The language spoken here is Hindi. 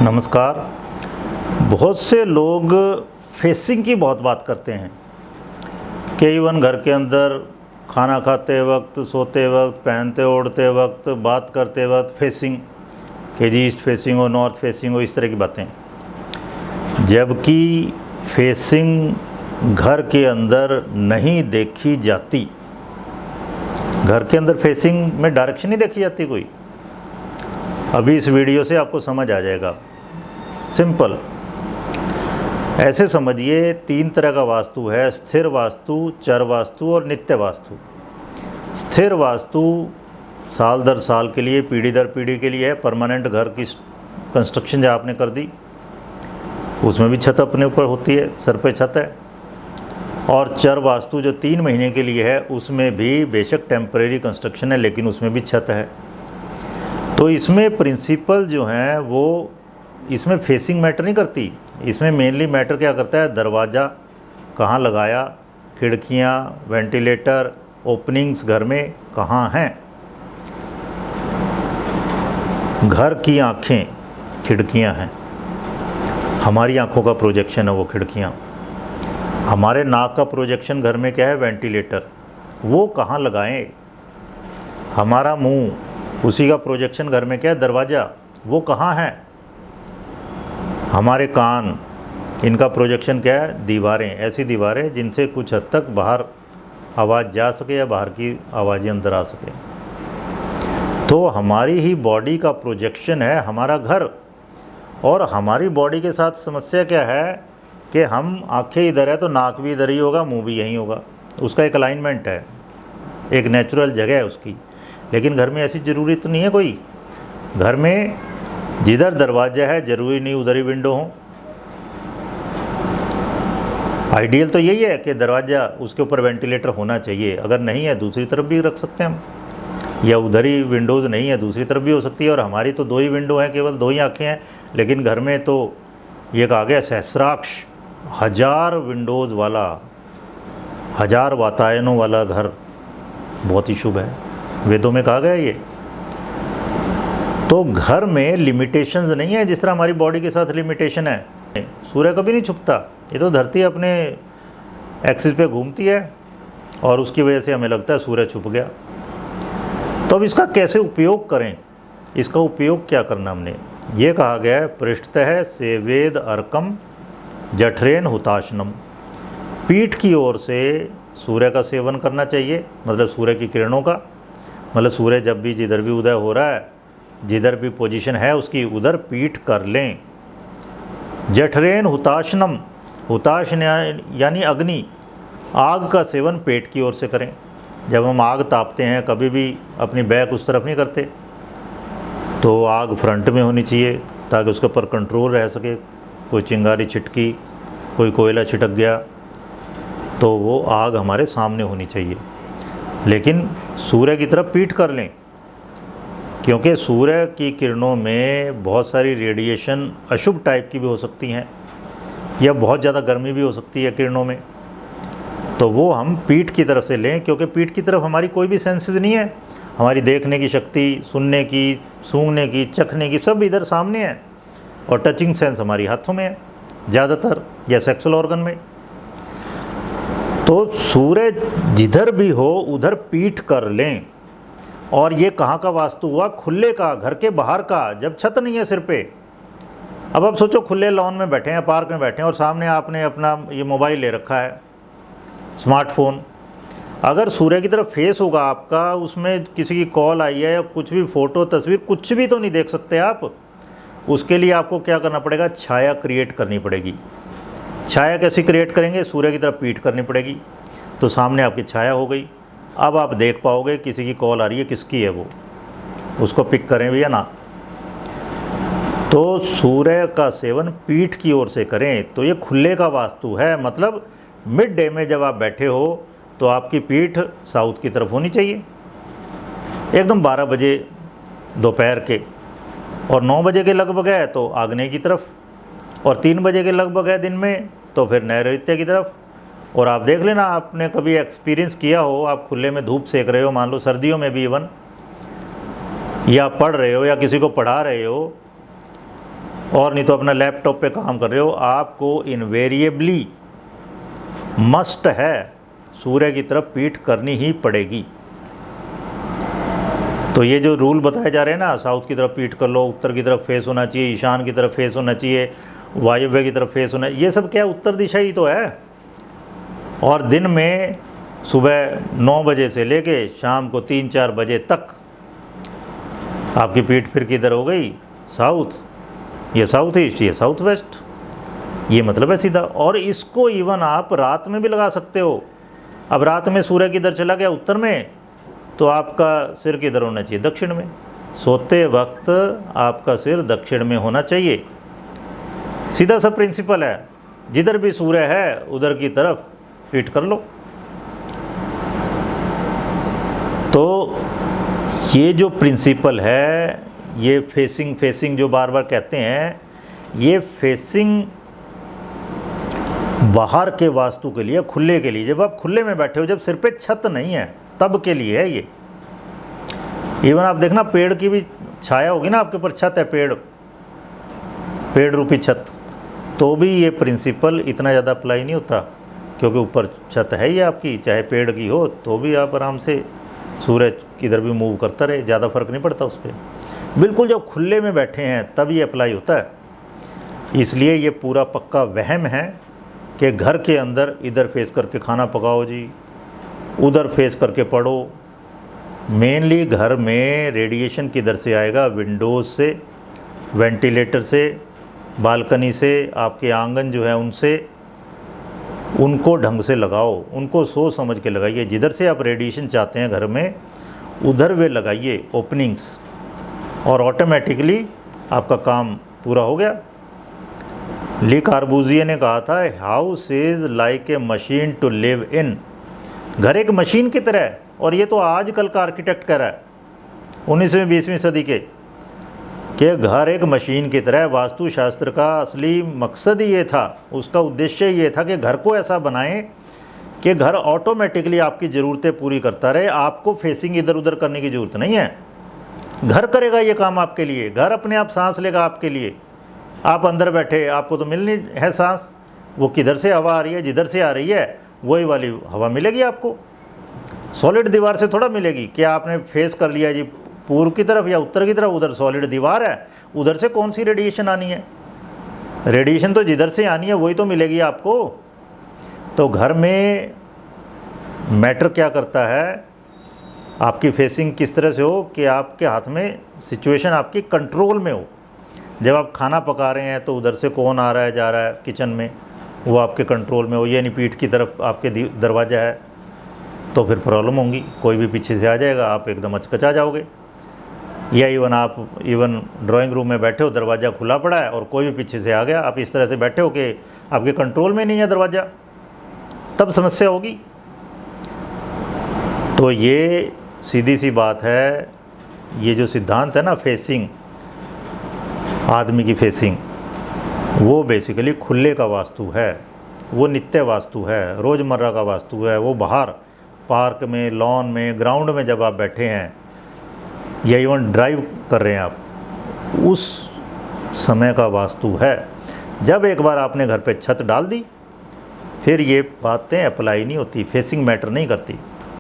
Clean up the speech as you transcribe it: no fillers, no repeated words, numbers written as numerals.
नमस्कार। बहुत से लोग फेसिंग की बहुत बात करते हैं कि इवन घर के अंदर खाना खाते वक्त, सोते वक्त, पहनते ओढ़ते वक्त, बात करते वक्त फेसिंग कि जी ईस्ट फेसिंग हो, नॉर्थ फेसिंग हो, इस तरह की बातें। जबकि फेसिंग घर के अंदर नहीं देखी जाती। घर के अंदर फेसिंग में डायरेक्शन नहीं देखी जाती कोई। अभी इस वीडियो से आपको समझ आ जाएगा। सिंपल ऐसे समझिए, 3 तरह का वास्तु है: स्थिर वास्तु, चर वास्तु और नित्य वास्तु। स्थिर वास्तु साल दर साल के लिए, पीढ़ी दर पीढ़ी के लिए है। परमानेंट घर की कंस्ट्रक्शन जब आपने कर दी, उसमें भी छत अपने ऊपर होती है, सर पे छत है। और चर वास्तु जो 3 महीने के लिए है, उसमें भी बेशक टेम्परेरी कंस्ट्रक्शन है, लेकिन उसमें भी छत है। तो इसमें प्रिंसिपल जो हैं वो, इसमें फेसिंग मैटर नहीं करती। इसमें मेनली मैटर क्या करता है, दरवाज़ा कहाँ लगाया, खिड़कियाँ, वेंटिलेटर, ओपनिंग्स घर में कहाँ हैं। घर की आँखें खिड़कियाँ हैं, हमारी आँखों का प्रोजेक्शन है वो खिड़कियाँ। हमारे नाक का प्रोजेक्शन घर में क्या है, वेंटिलेटर, वो कहाँ लगाएं। हमारा मुंह, उसी का प्रोजेक्शन घर में क्या है, दरवाज़ा, वो कहाँ है। हमारे कान, इनका प्रोजेक्शन क्या है, दीवारें, ऐसी दीवारें जिनसे कुछ हद तक बाहर आवाज़ जा सके या बाहर की आवाज़ें अंदर आ सके। तो हमारी ही बॉडी का प्रोजेक्शन है हमारा घर। और हमारी बॉडी के साथ समस्या क्या है कि हम आँखें इधर है तो नाक भी इधर ही होगा, मुंह भी यहीं होगा। उसका एक अलाइनमेंट है, एक नेचुरल जगह है उसकी। लेकिन घर में ऐसी ज़रूरी तो नहीं है कोई। घर में जिधर दरवाज़ा है ज़रूरी नहीं उधर ही विंडो हो। आइडियल तो यही है कि दरवाज़ा, उसके ऊपर वेंटिलेटर होना चाहिए। अगर नहीं है दूसरी तरफ भी रख सकते हैं हम, या उधर ही विंडोज़ नहीं है दूसरी तरफ भी हो सकती है। और हमारी तो 2 ही विंडो हैं, केवल 2 ही आँखें हैं। लेकिन घर में तो ये कहा गया सहस्राक्ष, 1000 विंडोज़ वाला, 1000 वातायनों वाला घर बहुत ही शुभ है, वेदों में कहा गया ये। तो घर में लिमिटेशंस नहीं है जिस तरह हमारी बॉडी के साथ लिमिटेशन है। सूर्य कभी नहीं छुपता, ये तो धरती अपने एक्सिस पे घूमती है और उसकी वजह से हमें लगता है सूर्य छुप गया। तो अब इसका कैसे उपयोग करें, इसका उपयोग क्या करना हमने, ये कहा गया है पृष्ठतः सेवेद अर्कम जठरेन हुताशनम। पीठ की ओर से सूर्य का सेवन करना चाहिए, मतलब सूर्य की किरणों का। मतलब सूर्य जब भी जिधर भी उदय हो रहा है, जिधर भी पोजीशन है उसकी, उधर पीठ कर लें। जठरेन हुताशनम, हुताशन यानी अग्नि, आग का सेवन पेट की ओर से करें। जब हम आग तापते हैं कभी भी अपनी बैक उस तरफ नहीं करते, तो आग फ्रंट में होनी चाहिए ताकि उसके ऊपर कंट्रोल रह सके। कोई चिंगारी छिटकी, कोई कोयला छिटक गया तो वो आग हमारे सामने होनी चाहिए। लेकिन सूर्य की तरफ पीठ कर लें, क्योंकि सूर्य की किरणों में बहुत सारी रेडिएशन अशुभ टाइप की भी हो सकती हैं, या बहुत ज़्यादा गर्मी भी हो सकती है किरणों में। तो वो हम पीठ की तरफ से लें, क्योंकि पीठ की तरफ हमारी कोई भी सेंसेस नहीं है। हमारी देखने की शक्ति, सुनने की, सूंघने की, चखने की, सब इधर सामने है। और टचिंग सेंस हमारी हाथों में है ज़्यादातर, या सेक्सुअल ऑर्गन में। तो सूर्य जिधर भी हो उधर पीठ कर लें। और ये कहाँ का वास्तु हुआ, खुले का, घर के बाहर का, जब छत नहीं है सिर पे। अब आप सोचो, खुले लॉन में बैठे हैं, पार्क में बैठे हैं, और सामने आपने अपना ये मोबाइल ले रखा है, स्मार्टफोन। अगर सूर्य की तरफ फेस होगा आपका, उसमें किसी की कॉल आई है या कुछ भी, फ़ोटो, तस्वीर, कुछ भी तो नहीं देख सकते आप। उसके लिए आपको क्या करना पड़ेगा, छाया क्रिएट करनी पड़ेगी। छाया कैसी क्रिएट करेंगे, सूर्य की तरफ पीठ करनी पड़ेगी, तो सामने आपकी छाया हो गई। अब आप देख पाओगे किसी की कॉल आ रही है, किसकी है वो, उसको पिक करें भी या ना। तो सूर्य का सेवन पीठ की ओर से करें, तो ये खुले का वास्तु है। मतलब मिड डे में जब आप बैठे हो तो आपकी पीठ साउथ की तरफ होनी चाहिए, एकदम 12 बजे दोपहर के, और 9 बजे के लगभग है तो आग्नेय की तरफ, और 3 बजे के लगभग है दिन में तो फिर नैऋत्य की तरफ। और आप देख लेना, आपने कभी एक्सपीरियंस किया हो, आप खुले में धूप सेक रहे हो, मान लो सर्दियों में भी इवन, या पढ़ रहे हो या किसी को पढ़ा रहे हो, और नहीं तो अपना लैपटॉप पे काम कर रहे हो, आपको इनवेरिएबली मस्ट है सूर्य की तरफ पीठ करनी ही पड़ेगी। तो ये जो रूल बताए जा रहे हैं ना, साउथ की तरफ पीठ कर लो, उत्तर की तरफ फेस होना चाहिए, ईशान की तरफ फेस होना चाहिए, वायव्य की तरफ फेस होना, ये सब क्या उत्तर दिशा ही तो है। और दिन में सुबह 9 बजे से लेके शाम को 3-4 बजे तक आपकी पीठ फिर किधर हो गई, साउथ, ये साउथ ईस्ट, ये साउथ वेस्ट, ये मतलब है सीधा। और इसको इवन आप रात में भी लगा सकते हो। अब रात में सूर्य किधर चला गया, उत्तर में, तो आपका सिर किधर होना चाहिए, दक्षिण में। सोते वक्त आपका सिर दक्षिण में होना चाहिए। सीधा सा प्रिंसिपल है, जिधर भी सूर्य है उधर की तरफ पीठ कर लो। तो ये जो प्रिंसिपल है, ये फेसिंग जो बार बार कहते हैं, ये फेसिंग बाहर के वास्तु के लिए, खुले के लिए, जब आप खुले में बैठे हो, जब सिर पे छत नहीं है तब के लिए है ये। इवन आप देखना पेड़ की भी छाया होगी ना आपके ऊपर, छत है, पेड़ रूपी छत, तो भी ये प्रिंसिपल इतना ज़्यादा अप्लाई नहीं होता, क्योंकि ऊपर छत है ही आपकी, चाहे पेड़ की हो, तो भी आप आराम से सूरज किधर भी मूव करता रहे, ज़्यादा फर्क नहीं पड़ता उस पर। बिल्कुल जब खुले में बैठे हैं तब ये अप्लाई होता है। इसलिए ये पूरा पक्का वहम है कि घर के अंदर इधर फेस करके खाना पकाओ जी, उधर फेस करके पढ़ो। मेनली घर में रेडिएशन किधर से आएगा, विंडोज़ से, वेंटिलेटर से, बालकनी से, आपके आंगन जो है उनसे, उनको ढंग से लगाओ, उनको सोच समझ के लगाइए। जिधर से आप रेडिएशन चाहते हैं घर में, उधर वे लगाइए ओपनिंग्स, और ऑटोमेटिकली आपका काम पूरा हो गया। ली कार्बूजिए ने कहा था, house is like a machine to live in. घर एक मशीन की तरह है, और ये तो आजकल का आर्किटेक्ट कह रहा है 19वीं 20वीं सदी के, कि घर एक मशीन की तरह है। वास्तुशास्त्र का असली मकसद ही ये था, उसका उद्देश्य ये था कि घर को ऐसा बनाएं कि घर ऑटोमेटिकली आपकी ज़रूरतें पूरी करता रहे, आपको फेसिंग इधर उधर करने की ज़रूरत नहीं है। घर करेगा ये काम आपके लिए, घर अपने आप सांस लेगा आपके लिए। आप अंदर बैठे, आपको तो मिलनी है सांस, वो किधर से हवा आ रही है, जिधर से आ रही है वही वाली हवा मिलेगी आपको। सॉलिड दीवार से थोड़ा मिलेगी। क्या आपने फेस कर लिया जी पूर्व की तरफ या उत्तर की तरफ, उधर सॉलिड दीवार है, उधर से कौन सी रेडिएशन आनी है? रेडिएशन तो जिधर से आनी है वही तो मिलेगी आपको। तो घर में मैटर क्या करता है, आपकी फेसिंग किस तरह से हो कि आपके हाथ में सिचुएशन आपकी कंट्रोल में हो। जब आप खाना पका रहे हैं तो उधर से कौन आ रहा है जा रहा है किचन में, वो आपके कंट्रोल में हो। ये नहीं पीठ की तरफ आपके दरवाज़ा है तो फिर प्रॉब्लम होंगी, कोई भी पीछे से आ जाएगा, आप एकदम अचकचा जाओगे। या इवन ड्राइंग रूम में बैठे हो, दरवाज़ा खुला पड़ा है और कोई भी पीछे से आ गया, आप इस तरह से बैठे हो कि आपके कंट्रोल में नहीं है दरवाज़ा, तब समस्या होगी। तो ये सीधी सी बात है, ये जो सिद्धांत है ना फेसिंग, आदमी की फेसिंग, वो बेसिकली खुले का वास्तु है, वो नित्य वास्तु है, रोज़मर्रा का वास्तु है। वो बाहर पार्क में, लॉन में, ग्राउंड में जब आप बैठे हैं या इवन ड्राइव कर रहे हैं आप, उस समय का वास्तु है। जब एक बार आपने घर पे छत डाल दी, फिर ये बातें अप्लाई नहीं होती, फेसिंग मैटर नहीं करती।